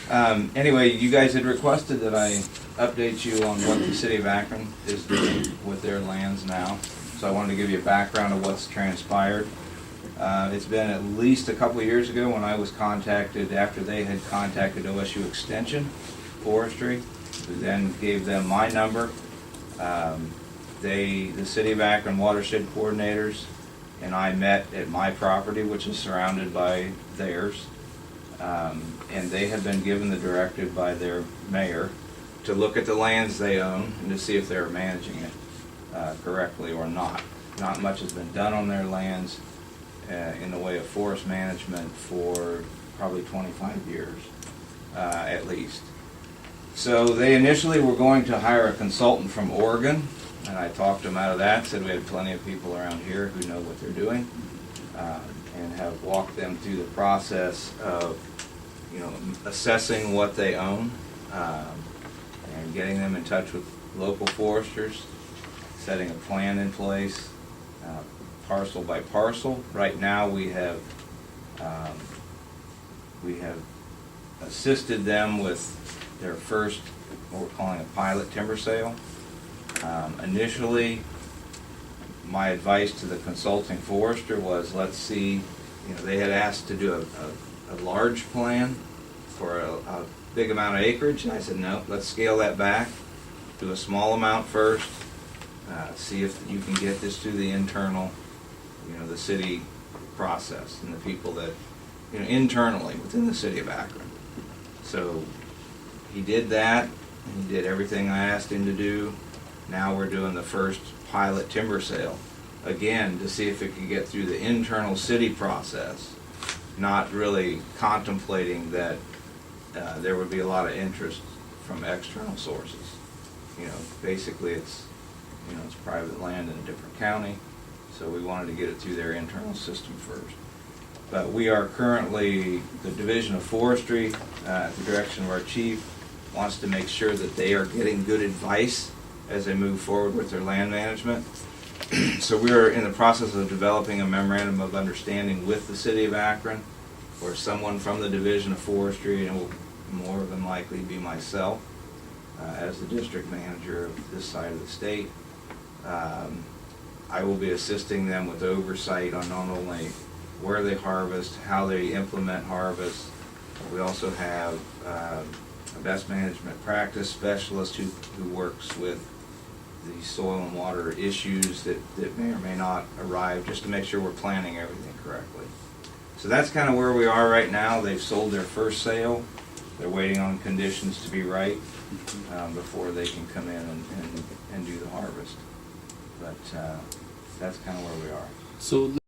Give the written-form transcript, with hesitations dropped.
Anyway, you guys had requested that I update you on what the city of Akron is doing with their lands now. So I wanted to give you a background of what's transpired. It's been at least a couple of years ago when I was contacted, after they had contacted OSU Extension Forestry, who then gave them my number. The City of Akron watershed coordinators and I met at my property, which is surrounded by theirs. And they have been given the directive by their mayor to look at the lands they own and to see if they're managing it correctly or not. Not much has been done on their lands in the way of forest management for probably 25 years at least. So they initially were going to hire a consultant from Oregon, and I talked them out of that, said we had plenty of people around here who know what they're doing, and have walked them through the process of, assessing what they own, and getting them in touch with local foresters, setting a plan in place, parcel by parcel. Right now we have assisted them with their first, what we're calling a pilot timber sale. Initially, my advice to the consulting forester was, let's see, they had asked to do a large plan for a big amount of acreage, and I said, no, let's scale that back, do a small amount first, see if you can get this through the internal, the city process and the people that, internally within the city of Akron. So he did that, and he did everything I asked him to do. Now we're doing the first pilot timber sale, again, to see if it can get through the internal city process, not really contemplating that there would be a lot of interest from external sources. Basically it's private land in a different county, so we wanted to get it through their internal system first. But we are currently, the Division of Forestry, at the direction of our chief, wants to make sure that they are getting good advice as they move forward with their land management. So we are in the process of developing a memorandum of understanding with the City of Akron, where someone from the Division of Forestry, and it will more than likely be myself, as the district manager of this side of the state. I will be assisting them with oversight on not only where they harvest, how they implement harvest. We also have a best management practice specialist who works with the soil and water issues that may or may not arrive, just to make sure we're planning everything correctly. So that's kind of where we are right now. They've sold their first sale. They're waiting on conditions to be right before they can come in and do the harvest. But that's kind of where we are. So